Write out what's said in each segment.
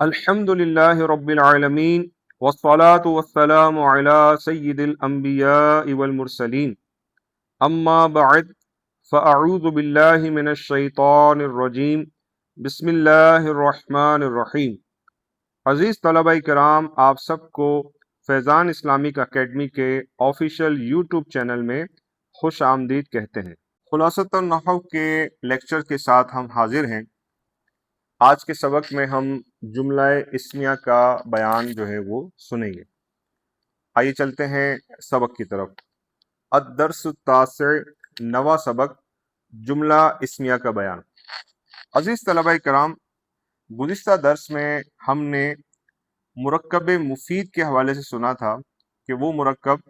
الحمد للہ رب العالمین والصلاة والسلام علی سید الانبیاء والمرسلین اما بعد فاعوذ باللہ من الشیطان الرجیم بسم اللہ الرحمن الرحیم۔ عزیز طلبہ کرام، آپ سب کو فیضان اسلامک اکیڈمی کے آفیشیل یوٹیوب چینل میں خوش آمدید کہتے ہیں۔ خلاصۃ النحو کے لیکچر کے ساتھ ہم حاضر ہیں۔ آج کے سبق میں ہم جملہ اسمیہ کا بیان جو ہے وہ سنیں گے۔ آئیے چلتے ہیں سبق کی طرف۔ الدرس التاسع، نواں سبق، جملہ اسمیہ کا بیان۔ عزیز طلبہ کرام، گزشتہ درس میں ہم نے مرکب مفید کے حوالے سے سنا تھا کہ وہ مرکب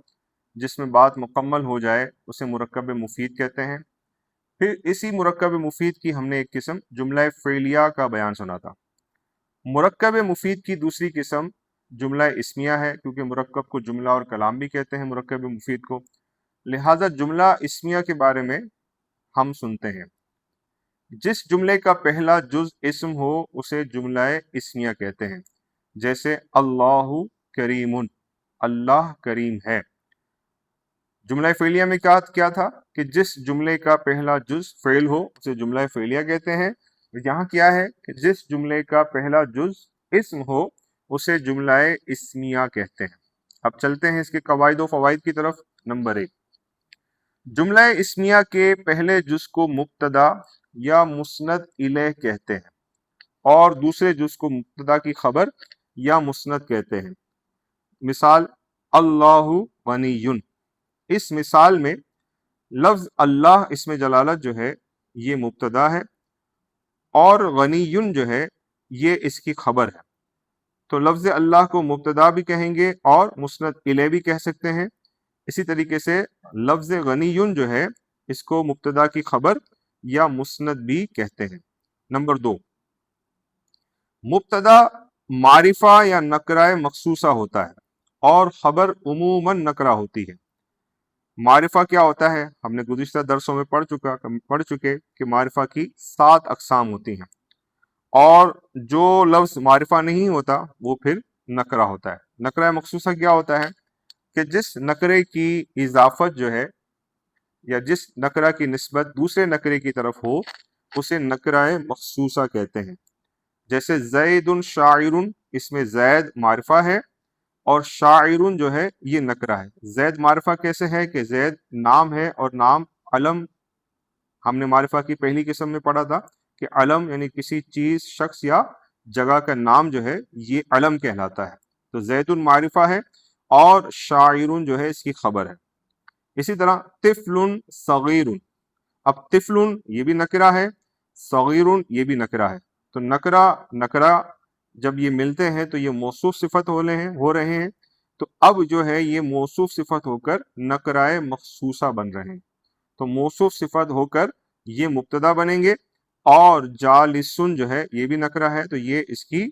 جس میں بات مکمل ہو جائے اسے مرکب مفید کہتے ہیں۔ پھر اسی مرکب مفید کی ہم نے ایک قسم جملہ فعلیہ کا بیان سنا تھا۔ مرکب مفید کی دوسری قسم جملہ اسمیہ ہے، کیونکہ مرکب کو جملہ اور کلام بھی کہتے ہیں مرکب مفید کو، لہٰذا جملہ اسمیہ کے بارے میں ہم سنتے ہیں۔ جس جملے کا پہلا جز اسم ہو اسے جملہ اسمیہ کہتے ہیں، جیسے اللہ کریم، اللہ کریم ہے۔ جملہ فعلیہ میں کیا تھا کہ جس جملے کا پہلا جز فعل ہو اسے جملہ فعلیہ کہتے ہیں۔ یہاں کیا ہے کہ جس جملے کا پہلا جز اسم ہو اسے جملہ اسمیہ کہتے ہیں۔ اب چلتے ہیں اس کے قواعد و فوائد کی طرف۔ نمبر 1، جملہ اسمیہ کے پہلے جز کو مبتدا یا مسند الیہ کہتے ہیں اور دوسرے جز کو مبتدا کی خبر یا مسند کہتے ہیں۔ مثال اللہ غنی، اس مثال میں لفظ اللہ اسم جلالت جو ہے یہ مبتدا ہے اور غنی جو ہے یہ اس کی خبر ہے، تو لفظ اللہ کو مبتدا بھی کہیں گے اور مسند الیہ بھی کہہ سکتے ہیں۔ اسی طریقے سے لفظ غنی جو ہے اس کو مبتدا کی خبر یا مسند بھی کہتے ہیں۔ نمبر 2، مبتدا معرفہ یا نکرہ مخصوصہ ہوتا ہے اور خبر عموماً نکرہ ہوتی ہے۔ معرفہ کیا ہوتا ہے؟ ہم نے گزشتہ درسوں میں پڑھ چکے کہ معرفہ کی 7 اقسام ہوتی ہیں، اور جو لفظ معرفہ نہیں ہوتا وہ پھر نکرہ ہوتا ہے۔ نکرہ مخصوصہ کیا ہوتا ہے کہ جس نکرے کی اضافت جو ہے یا جس نکرہ کی نسبت دوسرے نکرے کی طرف ہو اسے نکرہ مخصوصہ کہتے ہیں۔ جیسے زید شاعر، اس میں زید معرفہ ہے اور شاعر جو ہے یہ نکرہ ہے۔ زید معرفہ کیسے ہے کہ زید نام ہے اور نام علم، ہم نے معرفہ کی پہلی قسم میں پڑھا تھا کہ علم یعنی کسی چیز، شخص یا جگہ کا نام جو ہے یہ علم کہلاتا ہے۔ تو زید معرفہ ہے اور شاعر جو ہے اس کی خبر ہے۔ اسی طرح طفل صغیر، اب طفل یہ بھی نکرہ ہے، صغیر یہ بھی نکرہ ہے، تو نکرہ جب یہ ملتے ہیں تو یہ موصوف صفت ہو رہے ہیں، تو اب جو ہے یہ موصوف صفت ہو کر نکرہ مخصوصہ بن رہے ہیں۔ تو موصوف صفت ہو کر یہ مبتدا بنیں گے، اور جالسن جو ہے یہ بھی نکرہ ہے تو یہ اس کی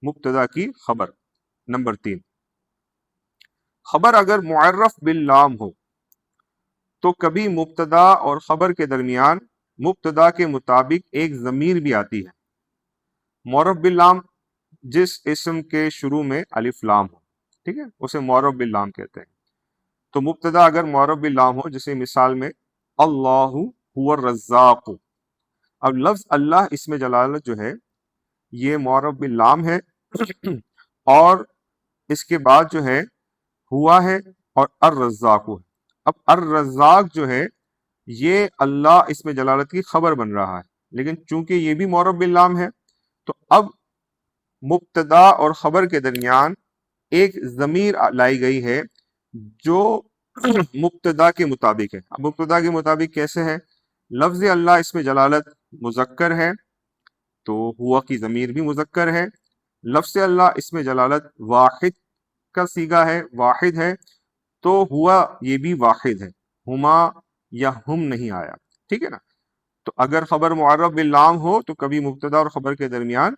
مبتدا کی خبر۔ نمبر 3، خبر اگر معرف باللام ہو تو کبھی مبتدا اور خبر کے درمیان مبتدا کے مطابق ایک ضمیر بھی آتی ہے۔ معرف باللام جس اسم کے شروع میں الف لام ہو، ٹھیک ہے، اسے معرف باللام کہتے ہیں۔ تو مبتدا اگر معرف باللام ہو، جیسے مثال میں اللہ هو الرزاق، اب لفظ اللہ اسم جلالت جو ہے یہ معرف باللام ہے اور اس کے بعد جو ہے ہوا ہے اور الرزاق ہے۔ اب الرزاق جو ہے یہ اللہ اسم جلالت کی خبر بن رہا ہے، لیکن چونکہ یہ بھی معرف باللام ہے تو اب مبتدا اور خبر کے درمیان ایک ضمیر لائی گئی ہے جو مبتدا کے مطابق ہے۔ اب مبتدا کے مطابق کیسے ہے؟ لفظ اللہ اسم جلالت مذکر ہے تو ہوا کی ضمیر بھی مذکر ہے۔ لفظ اللہ اسم جلالت واحد کا صیغہ ہے، واحد ہے، تو ہوا یہ بھی واحد ہے، ہما یا ہم نہیں آیا، ٹھیک ہے نا۔ تو اگر خبر معرف باللام ہو تو کبھی مبتدا اور خبر کے درمیان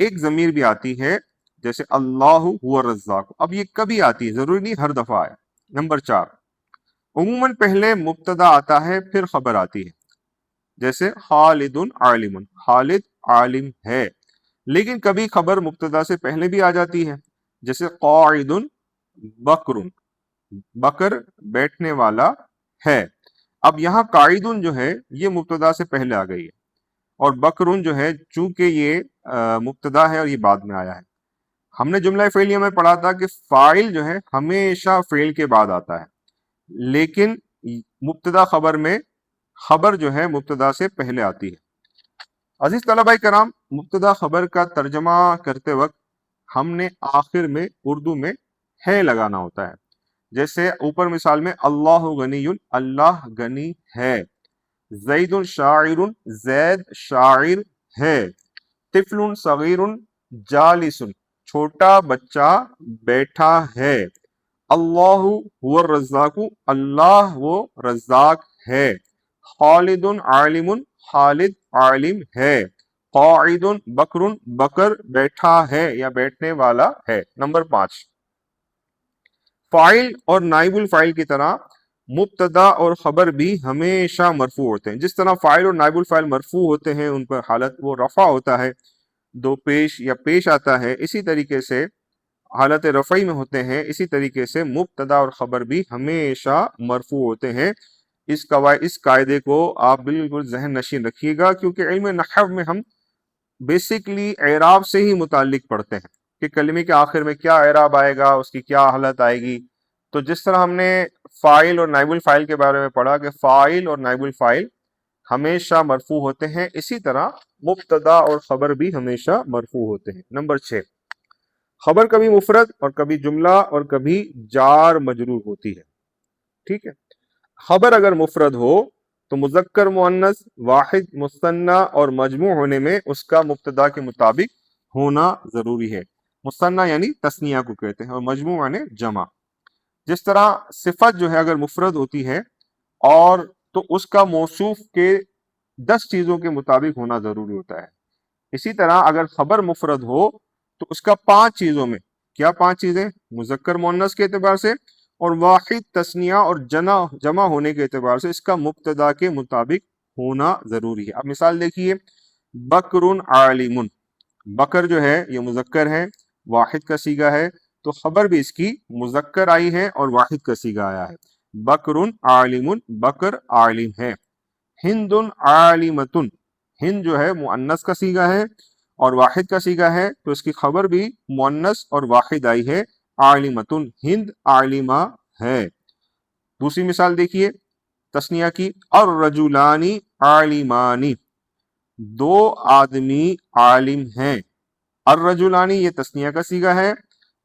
ایک ضمیر بھی آتی ہے، جیسے اللہ هو الرزاق۔ اب یہ کبھی آتی ہے، ضروری نہیں ہر دفعہ آئے۔ نمبر 4، عموماً پہلے مبتدا آتا ہے پھر خبر آتی ہے، جیسے خالد عالم، خالد عالم ہے، لیکن کبھی خبر مبتدا سے پہلے بھی آ جاتی ہے، جیسے قاعد بکر، بکر بیٹھنے والا ہے۔ اب یہاں قاعدن جو ہے یہ مبتدا سے پہلے آ گئی ہے، اور بکرن جو ہے چونکہ یہ مبتدا ہے اور یہ بعد میں آیا ہے۔ ہم نے جملہ فعلیہ میں پڑھا تھا کہ فاعل جو ہے ہمیشہ فعل کے بعد آتا ہے، لیکن مبتدا خبر میں خبر جو ہے مبتدا سے پہلے آتی ہے۔ عزیز طلبہ کرام، مبتدا خبر کا ترجمہ کرتے وقت ہم نے آخر میں اردو میں ہے لگانا ہوتا ہے، جیسے اوپر مثال میں اللہ غنی، اللہ غنی ہے، زید شاعر، زید شاعر ہے، طفل صغیر جالس، چھوٹا بچہ بیٹھا ہے، اللہ هو الرزاق، اللہ وہ رزاق ہے، خالد عالم، خالد عالم ہے، قاعد بکر، بکر بیٹھا ہے یا بیٹھنے والا ہے۔ نمبر 5، فاعل اور نائب الفاعل کی طرح مبتدا اور خبر بھی ہمیشہ مرفوع ہوتے ہیں۔ جس طرح فاعل اور نائب الفاعل مرفوع ہوتے ہیں، ان پر حالت وہ رفع ہوتا ہے، دو پیش یا پیش آتا ہے، اسی طریقے سے حالت رفعی میں ہوتے ہیں، اسی طریقے سے مبتدا اور خبر بھی ہمیشہ مرفوع ہوتے ہیں۔ اس قاعدے کو آپ بالکل ذہن نشین رکھیے گا، کیونکہ علم نحو میں ہم بیسکلی اعراب سے ہی متعلق پڑھتے ہیں کہ کلمے کے آخر میں کیا اعراب آئے گا، اس کی کیا حالت آئے گی۔ تو جس طرح ہم نے فاعل اور نائب الفاعل کے بارے میں پڑھا کہ فاعل اور نائب الفاعل ہمیشہ مرفوع ہوتے ہیں، اسی طرح مبتدا اور خبر بھی ہمیشہ مرفوع ہوتے ہیں۔ نمبر 6، خبر کبھی مفرد اور کبھی جملہ اور کبھی جار مجرور ہوتی ہے، ٹھیک ہے۔ خبر اگر مفرد ہو تو مذکر مؤنث واحد مثنی اور مجموع ہونے میں اس کا مبتدا کے مطابق ہونا ضروری ہے۔ مثنی یعنی تثنیہ کو کہتے ہیں، اور مجموع یعنی جمع۔ جس طرح صفت جو ہے اگر مفرد ہوتی ہے اور تو اس کا موصوف کے 10 چیزوں کے مطابق ہونا ضروری ہوتا ہے، اسی طرح اگر خبر مفرد ہو تو اس کا 5 چیزوں میں، کیا 5 چیزیں؟ مذکر مؤنث کے اعتبار سے اور واحد تثنیہ اور جمع ہونے کے اعتبار سے اس کا مبتدا کے مطابق ہونا ضروری ہے۔ اب مثال دیکھیے، بکر عالم، بکر جو ہے یہ مذکر ہے، واحد کا صیغہ ہے، تو خبر بھی اس کی مذکر آئی ہے اور واحد کا صیغہ آیا ہے، بکر عالم، بکر عالم ہے۔ ہند عالمۃ، ہند جو ہے مؤنث کا صیغہ ہے اور واحد کا صیغہ ہے، تو اس کی خبر بھی مؤنث اور واحد آئی ہے، عالمۃ، ہند عالمہ ہے۔ دوسری مثال دیکھیے تثنیہ کی، الرجلان عالمان، 2 آدمی عالم ہیں۔ الرجلان یہ تثنیہ کا صیغہ ہے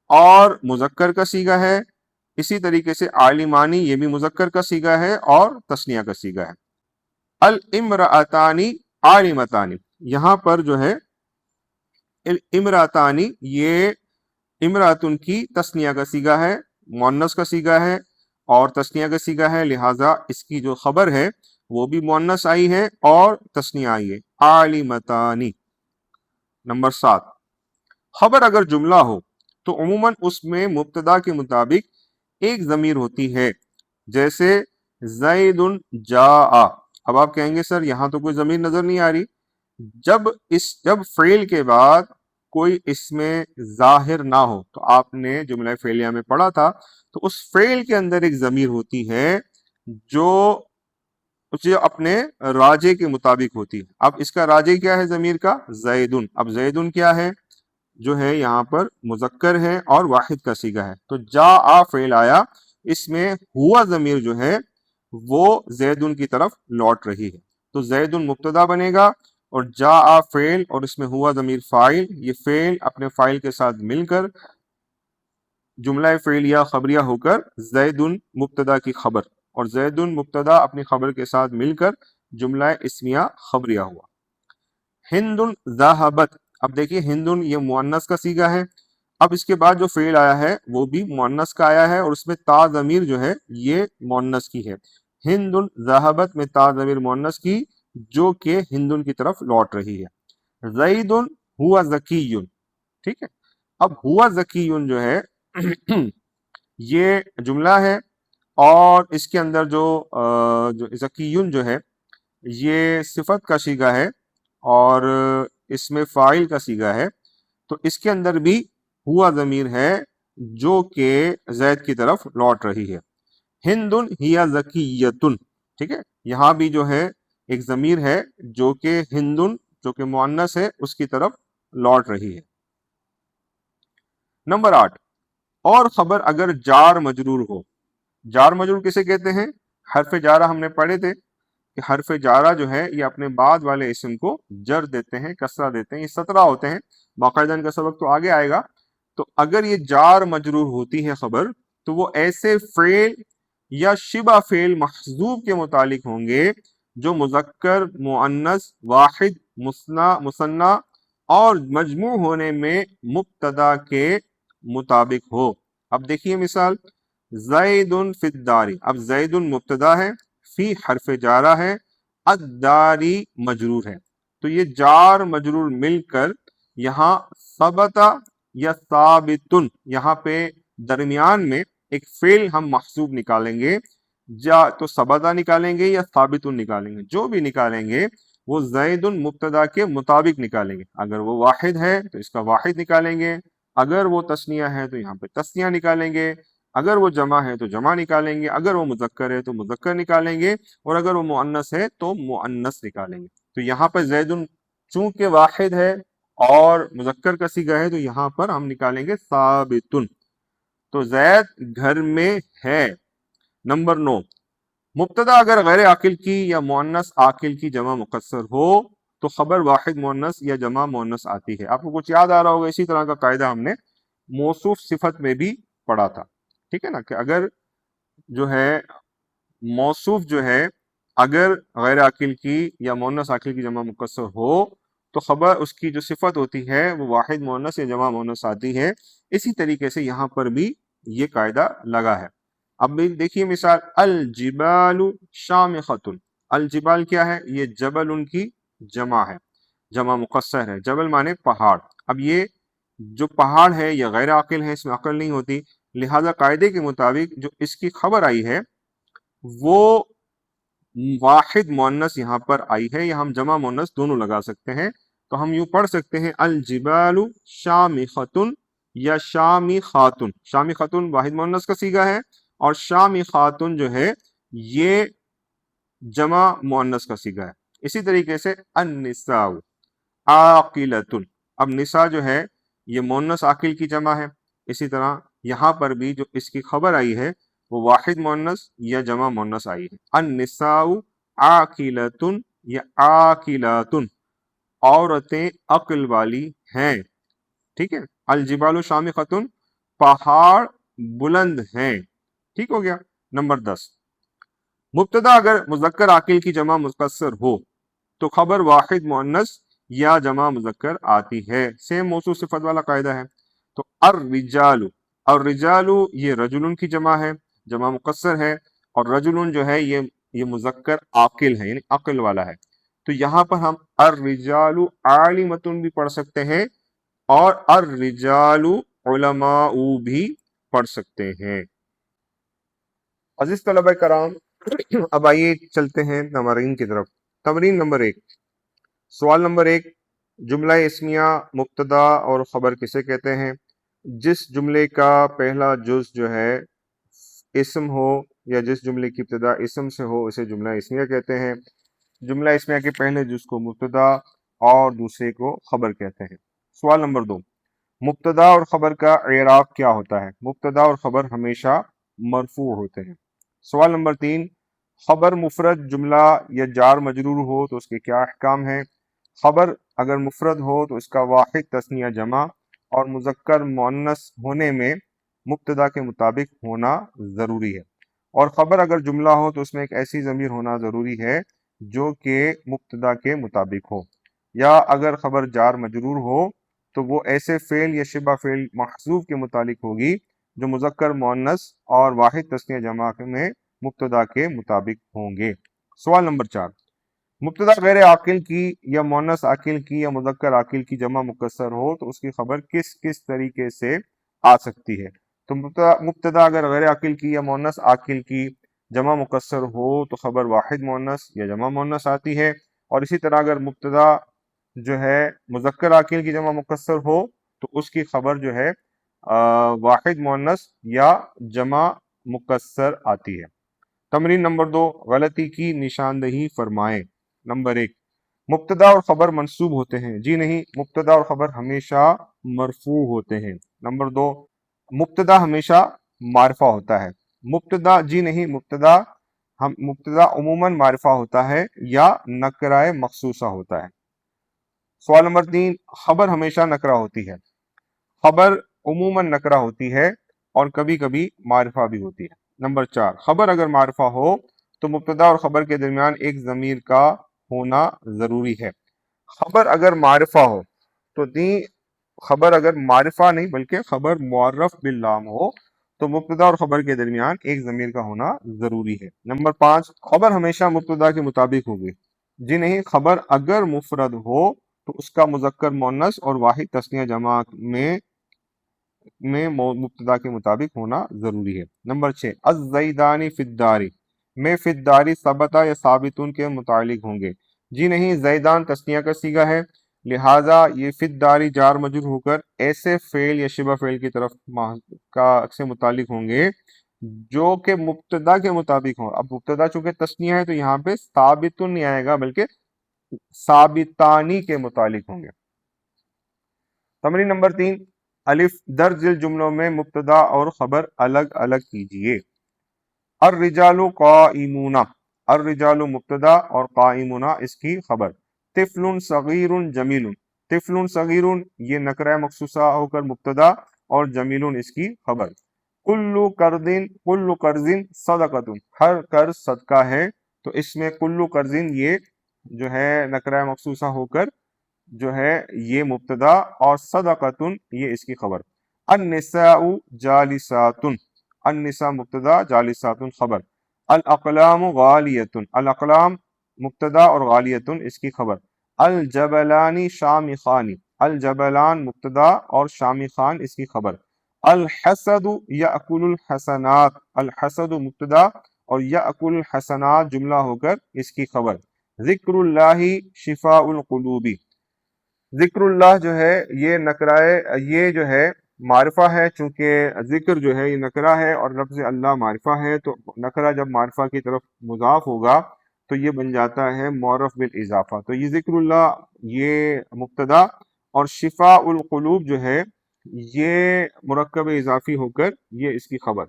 اور مذکر کا صیغہ ہے، اسی طریقے سے عالمانی یہ بھی مذکر کا صیغہ ہے اور تثنیہ کا صیغہ ہے۔ الامرأتان عالمتان، یہاں پر جو ہے امرأتان یہ امرأتن کی تثنیہ کا صیغہ ہے، مؤنث کا صیغہ ہے اور تثنیہ کا صیغہ ہے، لہٰذا اس کی جو خبر ہے وہ بھی مؤنث آئی ہے اور تثنیہ آئی ہے، عالمتان۔ نمبر 7، خبر اگر جملہ ہو تو عموماً اس میں مبتدا کے مطابق ایک ضمیر ہوتی ہے، جیسے زید جاء۔ اب آپ کہیں گے سر یہاں تو کوئی ضمیر نظر نہیں آ رہی۔ جب فعل کے بعد کوئی اس میں ظاہر نہ ہو، تو آپ نے جملہ فعلیہ میں پڑھا تھا، تو اس فعل کے اندر ایک ضمیر ہوتی ہے جو اپنے راجے کے مطابق ہوتی ہے۔ اب اس کا راجے کیا ہے ضمیر کا؟ زیدن۔ اب زیدن کیا ہے؟ جو ہے یہاں پر مذکر ہے اور واحد کا صیغہ ہے، تو جاء فعل آیا، اس میں ہوا ضمیر جو ہے وہ زیدن کی طرف لوٹ رہی ہے، تو زیدن مبتدا بنے گا اور جاء فعل اور اس میں ہوا ضمیر فاعل، یہ فعل اپنے فاعل کے ساتھ مل کر جملہ فعلیہ خبریہ ہو کر زیدن مبتدا کی خبر، اور زیدن مبتدا اپنی خبر کے ساتھ مل کر جملہ اسمیہ خبریہ ہوا۔ ہند ذہبت، اب دیکھیے ہندن یہ مؤنث کا صیغہ ہے، اب اس کے بعد جو فعل آیا ہے وہ بھی مؤنث کا آیا ہے اور اس میں تا ضمیر جو ہے یہ مؤنث کی ہے، ہند ذہبت میں تا ضمیر مؤنث کی جو کہ ہندن کی طرف لوٹ رہی ہے۔ زید ہوا ذکی، ٹھیک ہے۔ اب ہوا ذکی جو ہے یہ جملہ ہے اور اس کے اندر جو ذکی جو ہے یہ صفت کا صیغہ ہے اور اس میں فاعل کا صیغہ ہے، تو اس کے اندر بھی ہوا ضمیر ہے جو کہ زید کی طرف لوٹ رہی ہے. ہندن ہیا زکیتن، ٹھیک ہے، یہاں بھی جو ہے ایک ضمیر ہے جو کہ ہندن جو کہ مؤنث ہے اس کی طرف لوٹ رہی ہے. نمبر 8، اور خبر اگر جار مجرور ہو. جار مجرور کسے کہتے ہیں؟ حرف جارہ ہم نے پڑھے تھے کہ حرف جارہ جو ہے یہ اپنے بعد والے اسم کو جر دیتے ہیں، کسرہ دیتے ہیں. یہ 17 ہوتے ہیں، باقاعدہ ان کا سبق تو آگے آئے گا. تو اگر یہ جار مجرور ہوتی ہے خبر، تو وہ ایسے فعل یا شبہ فعل محذوف کے متعلق ہوں گے جو مذکر، مؤنث، واحد، مثنی اور مجموع ہونے میں مبتدا کے مطابق ہو. اب دیکھیے مثال، زید فی الدار. اب زید مبتدا ہے، فی حرف جارہ ہے، الداری مجرور ہے. تو یہ جار مجرور مل کر یہاں ثبت یا ثابتن، یہاں پہ درمیان میں ایک فعل ہم محذوف نکالیں گے، یا تو ثبتہ نکالیں گے یا ثابتن نکالیں گے. جو بھی نکالیں گے وہ زید مبتدا کے مطابق نکالیں گے. اگر وہ واحد ہے تو اس کا واحد نکالیں گے، اگر وہ تثنیہ ہے تو یہاں پہ تثنیہ نکالیں گے، اگر وہ جمع ہے تو جمع نکالیں گے، اگر وہ مذکر ہے تو مذکر نکالیں گے، اور اگر وہ مؤنث ہے تو مؤنث نکالیں گے. تو یہاں پر زید چونکہ واحد ہے اور مذکر کا صیغہ ہے تو یہاں پر ہم نکالیں گے ثابتن. تو زید گھر میں ہے. نمبر 9، مبتدا اگر غیر عاقل کی یا مؤنث عاقل کی جمع مقصر ہو تو خبر واحد مؤنث یا جمع مؤنث آتی ہے. آپ کو کچھ یاد آ رہا ہوگا، اسی طرح کا قاعدہ ہم نے موصوف صفت میں بھی پڑھا تھا، ٹھیک ہے نا، کہ اگر جو ہے موصوف جو ہے اگر غیر عاقل کی یا مؤنث عاقل کی جمع مقصر ہو تو خبر اس کی جو صفت ہوتی ہے وہ واحد مؤنث یا جمع مؤنث آتی ہے. اسی طریقے سے یہاں پر بھی یہ قاعدہ لگا ہے. اب بھی دیکھیے مثال، الجبال شامخۃ. الجبال کیا ہے؟ یہ جبل ان کی جمع ہے، جمع مقصر ہے. جبل مانے پہاڑ. اب یہ جو پہاڑ ہے یہ غیر عاقل ہے، اس میں عقل نہیں ہوتی، لہذا قاعدے کے مطابق جو اس کی خبر آئی ہے وہ واحد مؤنث یہاں پر آئی ہے، یا ہم جمع مؤنث دونوں لگا سکتے ہیں. تو ہم یوں پڑھ سکتے ہیں الجبال شامخۃ یا شامی خاتون. شامی خاتون واحد مؤنث کا صیغہ ہے، اور شامی خاتون جو ہے یہ جمع مؤنث کا صیغہ ہے. اسی طریقے سے النساء عاقلۃ. اب نساء جو ہے یہ مؤنث عاقل کی جمع ہے. اسی طرح یہاں پر بھی جو اس کی خبر آئی ہے وہ واحد مؤنث یا جمع مؤنث آئی ہے. النساء عاقلۃ یا عاقلات، عورتیں عقل والی ہیں، ٹھیک ہے. الجبال شامخۃ، پہاڑ بلند ہیں، ٹھیک ہو گیا. نمبر 10، مبتدا اگر مذکر عاقل کی جمع مقصر ہو تو خبر واحد مؤنث یا جمع مذکر آتی ہے. سیم موصوف صفت والا قاعدہ ہے. تو الرجال، الرجال یہ رجل کی جمع ہے، جمع مقصر ہے، اور رجل جو ہے یہ مذکر عاقل ہے، یعنی عقل والا ہے. تو یہاں پر ہم الرجال عالمۃ بھی پڑھ سکتے ہیں اور الرجال علماء بھی پڑھ سکتے ہیں. عزیز طلبہ کرام، اب آئیے چلتے ہیں تمرین کی طرف. تمرین نمبر 1، سوال نمبر 1، جملہ اسمیہ مبتدا اور خبر کسے کہتے ہیں؟ جس جملے کا پہلا جز جو ہے اسم ہو یا جس جملے کی ابتدا اسم سے ہو اسے جملہ اسمیہ کہتے ہیں. جملہ اسمیہ کے پہلے جز کو مبتدا اور دوسرے کو خبر کہتے ہیں. سوال نمبر 2، مبتدا اور خبر کا اعراب کیا ہوتا ہے؟ مبتدا اور خبر ہمیشہ مرفوع ہوتے ہیں. سوال نمبر 3، خبر مفرد جملہ یا جار مجرور ہو تو اس کے کیا احکام ہیں؟ خبر اگر مفرد ہو تو اس کا واحد تثنیہ جمع اور مذکر مؤنث ہونے میں مبتدا کے مطابق ہونا ضروری ہے. اور خبر اگر جملہ ہو تو اس میں ایک ایسی ضمیر ہونا ضروری ہے جو کہ مبتدا کے مطابق ہو. یا اگر خبر جار مجرور ہو تو وہ ایسے فعل یا شبہ فعل محذوف کے متعلق ہوگی جو مذکر مؤنث اور واحد تثنیہ جمع میں مبتدا کے مطابق ہوں گے. سوال نمبر 4، مبتدا غیر عاقل کی یا مؤنث عاقل کی یا مذکر عاقل کی جمع مکسر ہو تو اس کی خبر کس کس طریقے سے آ سکتی ہے؟ تو مبتدا اگر غیر عاقل کی یا مؤنث عاقل کی جمع مکسر ہو تو خبر واحد مؤنث یا جمع مؤنث آتی ہے. اور اسی طرح اگر مبتدا جو ہے مذکر عاقل کی جمع مکسر ہو تو اس کی خبر جو ہے واحد مؤنث یا جمع مکسر آتی ہے۔ تمرین نمبر 2، غلطی کی نشاندہی فرمائیں۔ نمبر 1، مبتدا اور خبر منصوب ہوتے ہیں، جی نہیں، مبتدا اور خبر ہمیشہ مرفوع ہوتے ہیں۔ نمبر 2، مبتدا ہمیشہ معرفہ ہوتا ہے، مبتدا جی نہیں، مبتدا عموماً معرفہ ہوتا ہے یا نکرہ مخصوصہ ہوتا ہے۔ سوال نمبر 3، خبر ہمیشہ نکرہ ہوتی ہے، خبر عموماً نکرہ ہوتی ہے اور کبھی کبھی معرفہ بھی ہوتی ہے۔ نمبر 4، خبر اگر معرفہ ہو تو مبتدا اور خبر کے درمیان ایک ضمیر کا ہونا ضروری ہے۔ خبر اگر معرفہ ہو تو خبر اگر معرفہ نہیں بلکہ خبر معرف باللام ہو تو مبتدا اور خبر کے درمیان ایک ضمیر کا ہونا ضروری ہے۔ نمبر 5، خبر ہمیشہ مبتدا کے مطابق ہوگی، جی نہیں، خبر اگر مفرد ہو تو اس کا مذکر مؤنث اور واحد تثنیہ جمع میں مبتدا کے مطابق ہونا ضروری ہے۔ نمبر 6، الزیدانی فی الداری میں فی الداری ثبتہ یا ثابتون کے متعلق ہوں گے، جی نہیں، زیدان تثنیہ کا صیغہ ہے، لہٰذا یہ فی الداری جار مجرور ہو کر ایسے فعل یا شبہ فعل کی طرف سے متعلق ہوں گے جو کہ مبتدا کے مطابق ہوں۔ اب مبتدا چونکہ تثنیہ ہے تو یہاں پہ ثابتن نہیں آئے گا بلکہ ثابتانی کے متعلق ہوں گے۔ تمرین نمبر 3، الف درج ذیل جملوں میں مبتدا اور خبر الگ الگ کیجئے۔ الرجال قائمون، الرجال مبتدا اور قائمون اس کی خبر۔ طفل صغیر جمیل، طفل صغیر یہ نکرہ مخصوصہ ہو کر مبتدا اور جمیل اس کی خبر۔ کل قرض صدقۃ، ہر قرض صدقہ ہے، تو اس میں کل قرض یہ جو ہے نکرہ مخصوصہ ہو کر جو ہے یہ مبتدا اور صدقۃ یہ اس کی خبر۔ النساء جالسات، النساء مبتدا جالسات خبر۔ الاقلام غالیۃ، الاقلام مبتدا اور غالیۃ اس کی خبر۔ الجبلان شامخان، الجبلان مبتدا اور شامخان اس کی خبر۔ الحسد یأکل الحسنات، الحسد مبتدا اور یأکل الحسنات جملہ ہو کر اس کی خبر۔ ذکر اللہ شفاء القلوب، ذکر اللہ جو ہے یہ نکرہ، یہ جو ہے معرفہ ہے، چونکہ ذکر جو ہے یہ نکرہ ہے اور لفظ اللہ معرفہ ہے، تو نکرہ جب معرفہ کی طرف مضاف ہوگا تو یہ بن جاتا ہے معرف بالاضافہ۔ تو یہ ذکر اللہ یہ مبتدا اور شفاء القلوب جو ہے یہ مرکب اضافی ہو کر یہ اس کی خبر۔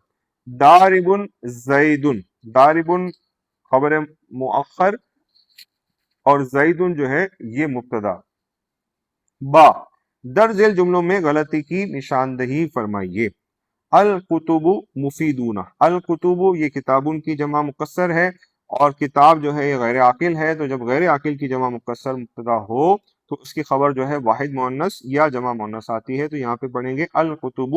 دارب زید، دارب خبر مؤخر اور زید جو ہے یہ مبتدا۔ با درج ذیل جملوں میں غلطی کی نشاندہی فرمائیے۔ الکتب مفیدون، الکتب یہ کتابوں کی جمع مکسر ہے اور کتاب جو ہے یہ غیر عاقل ہے، تو جب غیر عاقل کی جمع مکسر مبتدا ہو تو اس کی خبر جو ہے واحد مؤنث یا جمع مؤنث آتی ہے، تو یہاں پہ پڑھیں گے الکتب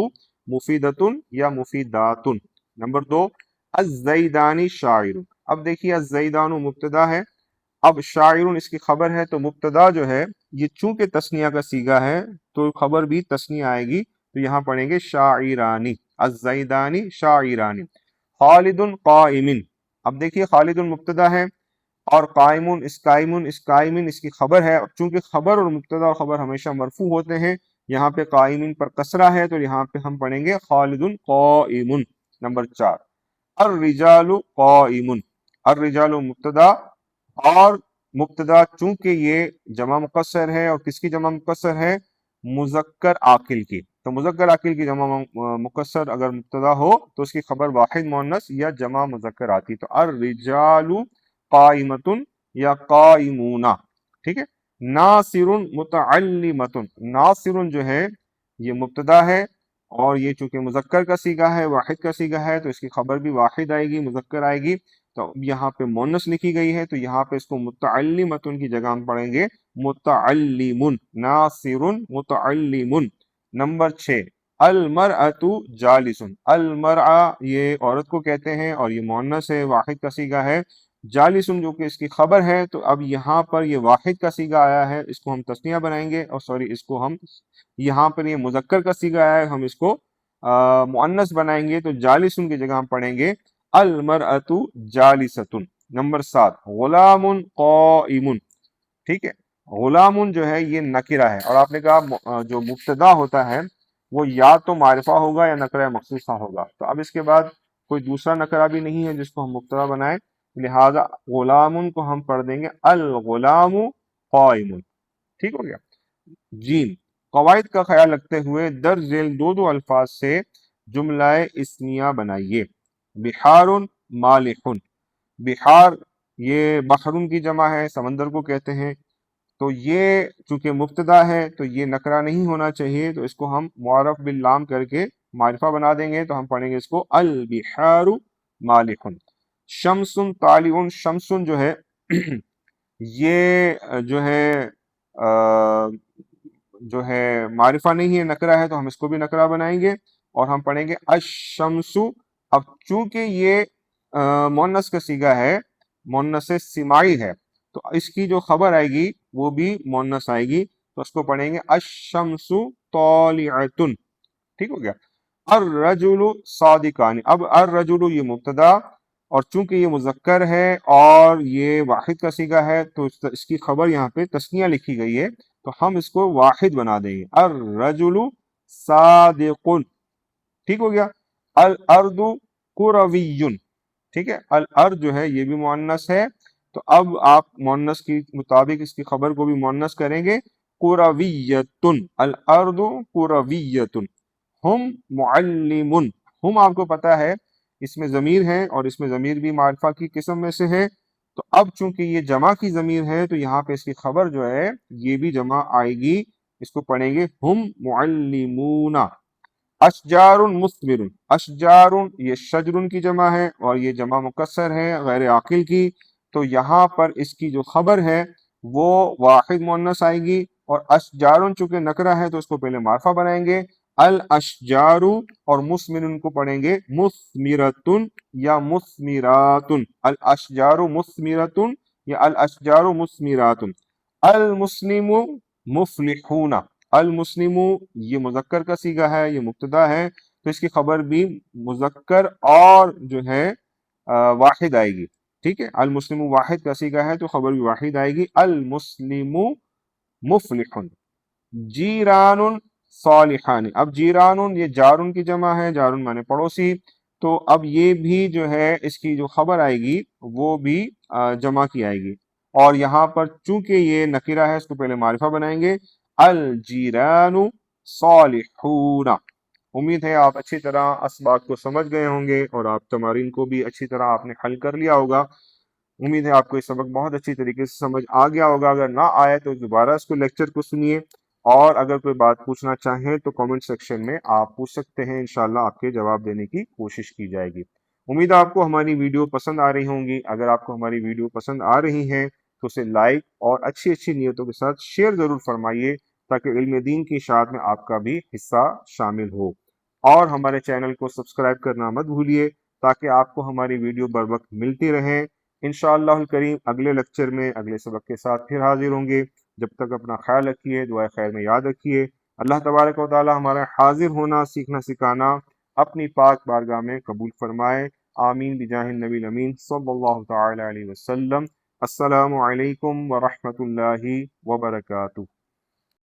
مفیدتن یا مفیداتن۔ نمبر 2، الزیدانی شاعر، اب دیکھیے الزیدان مبتدا ہے، اب شاعر اس کی خبر ہے، تو مبتدا جو ہے یہ چونکہ تثنیہ کا صیغہ ہے تو خبر بھی تثنیہ آئے گی، تو یہاں پڑھیں گے شاعرانی، الزیدانی شاعرانی۔ خالد قائم، اب دیکھیے خالد مبتدا ہے اور قائمون اس کی خبر ہے، چونکہ خبر اور مبتدا اور خبر ہمیشہ مرفوع ہوتے ہیں، یہاں پہ قائمین پر کسرہ ہے تو یہاں پہ ہم پڑھیں گے خالد قائم۔ نمبر 4، الرجال قائم، الرجال مبتدا اور مبتدا چونکہ یہ جمع مکسر ہے، اور کس کی جمع مکسر ہے؟ مذکر عاقل کی، تو مذکر عاقل کی جمع مکسر اگر مبتدا ہو تو اس کی خبر واحد مؤنث یا جمع مذکر آتی، تو الرجال قائمۃ یا قائمون، ٹھیک ہے۔ ناصر متعلمۃ، ناصر جو ہے یہ مبتدا ہے اور یہ چونکہ مذکر کا صیغہ ہے، واحد کا صیغہ ہے، تو اس کی خبر بھی واحد آئے گی، مذکر آئے گی، تو یہاں پہ مؤنث لکھی گئی ہے تو یہاں پہ اس کو متعلمۃ کی جگہ ہم پڑھیں گے متعلم، ناصر متعلم۔ نمبر 6، المرأۃ جالس، المرأہ یہ عورت کو کہتے ہیں اور یہ مؤنث ہے، واحد کا صیغہ ہے، جالس جو کہ اس کی خبر ہے، تو اب یہاں پر یہ واحد کا صیغہ آیا ہے، اس کو ہم تثنیہ بنائیں گے، اور سوری اس کو ہم یہاں پر یہ مذکر کا صیغہ آیا ہے، ہم اس کو مؤنث بنائیں گے، تو جالسن کی جگہ ہم پڑھیں گے المرأۃ جالستن۔ نمبر 7، غلام قائم، ٹھیک ہے، غلامن جو ہے یہ نکرہ ہے، اور آپ نے کہا جو مبتدا ہوتا ہے وہ یا تو معرفہ ہوگا یا نکرہ مخصوصہ ہوگا، تو اب اس کے بعد کوئی دوسرا نکرہ بھی نہیں ہے جس کو ہم مبتدا بنائیں، لہذا غلامن کو ہم پڑھ دیں گے الغلام قائم۔ ٹھیک ہو گیا۔ جیم، قواعد کا خیال رکھتے ہوئے درج ذیل دو دو الفاظ سے جملہ اسمیہ بنائیے۔ بحار مالح، بحار یہ بحرن کی جمع ہے، سمندر کو کہتے ہیں، تو یہ چونکہ مبتدا ہے تو یہ نکرہ نہیں ہونا چاہیے، تو اس کو ہم معرف باللام کر کے معرفہ بنا دیں گے، تو ہم پڑھیں گے اس کو البحار مالح۔ شمس طالع، شمس جو ہے یہ جو ہے معرفہ نہیں ہے، نکرہ ہے، تو ہم اس کو بھی نکرہ بنائیں گے اور ہم پڑھیں گے الشمس۔ اب چونکہ یہ مؤنث کا صیغہ ہے، مؤنث سماعی ہے، تو اس کی جو خبر آئے گی وہ بھی مؤنث آئے گی، تو اس کو پڑھیں گے الشمس طالعۃ۔ ٹھیک ہو گیا۔ الرجل صادقان، اب الرجل یہ مبتدا، اور چونکہ یہ مذکر ہے اور یہ واحد کا صیغہ ہے تو اس کی خبر یہاں پہ تثنیہ لکھی گئی ہے، تو ہم اس کو واحد بنا دیں گے الرجل صادق۔ ٹھیک ہو گیا۔ الارض کروی، ٹھیک ہے، الارض جو ہے یہ بھی مؤنث ہے، تو اب آپ مؤنث کی مطابق اس کی خبر کو بھی مؤنث کریں گے کرویۃ، الارض کرویۃ۔ ہم معلم، ہم آپ کو پتا ہے اس میں ضمیر ہے اور اس میں ضمیر بھی معرفہ کی قسم میں سے ہے، تو اب چونکہ یہ جمع کی ضمیر ہے تو یہاں پہ اس کی خبر جو ہے یہ بھی جمع آئے گی، اس کو پڑھیں گے ہم معلمون۔ اشجار مثمر، اشجار یہ شجر کی جمع ہے اور یہ جمع مکسر ہے غیر عاقل کی، تو یہاں پر اس کی جو خبر ہے وہ واحد مؤنث آئے گی، اور اشجار چونکہ نکرہ ہے تو اس کو پہلے معرفہ بنائیں گے الاشجار، اور مثمر کو پڑھیں گے مثمرتن یا مثمراتن، الاشجار مثمرتن یا الاشجار مثمراتن۔ المسلم مفلحون، المسلم یہ مذکر کا صیغہ ہے، یہ مبتدا ہے، تو اس کی خبر بھی مذکر اور جو ہے واحد آئے گی۔ ٹھیک ہے، المسلم واحد کا صیغہ ہے تو خبر بھی واحد آئے گی المسلم مفلح۔ جیران صالحان، اب جیران یہ جارن کی جمع ہے، جارن مانے پڑوسی، تو اب یہ بھی جو ہے اس کی جو خبر آئے گی وہ بھی جمع کی آئے گی، اور یہاں پر چونکہ یہ نکرہ ہے اس کو پہلے معرفہ بنائیں گے الجیران صالحون۔ امید ہے آپ اچھی طرح اسباق کو سمجھ گئے ہوں گے اور آپ تمارین کو بھی اچھی طرح آپ نے حل کر لیا ہوگا۔ امید ہے آپ کو یہ سبق بہت اچھی طریقے سے سمجھ آ گیا ہوگا، اگر نہ آئے تو دوبارہ اس کو لیکچر کو سنیے، اور اگر کوئی بات پوچھنا چاہیں تو کامنٹ سیکشن میں آپ پوچھ سکتے ہیں، انشاءاللہ آپ کے جواب دینے کی کوشش کی جائے گی۔ امید ہے آپ کو ہماری ویڈیو پسند آ رہی ہوں گی، اگر آپ کو ہماری ویڈیو پسند آ رہی ہیں تو اسے لائک اور اچھی اچھی نیتوں کے ساتھ شیئر ضرور فرمائیے تاکہ علم دین کی اشاعت میں آپ کا بھی حصہ شامل ہو، اور ہمارے چینل کو سبسکرائب کرنا مت بھولیے تاکہ آپ کو ہماری ویڈیو بر وقت ملتی رہیں۔ انشاءاللہ الکریم اگلے لیکچر میں اگلے سبق کے ساتھ پھر حاضر ہوں گے، جب تک اپنا خیال رکھیے، دعائے خیر میں یاد رکھیے۔ اللہ تبارک و تعالی ہمارا حاضر ہونا، سیکھنا سکھانا اپنی پاک بارگاہ میں قبول فرمائے، آمین بجاہ النبی الامین صلی اللہ تعالی علیہ وسلم۔ السلام علیکم ورحمۃ اللہ وبرکاتہ۔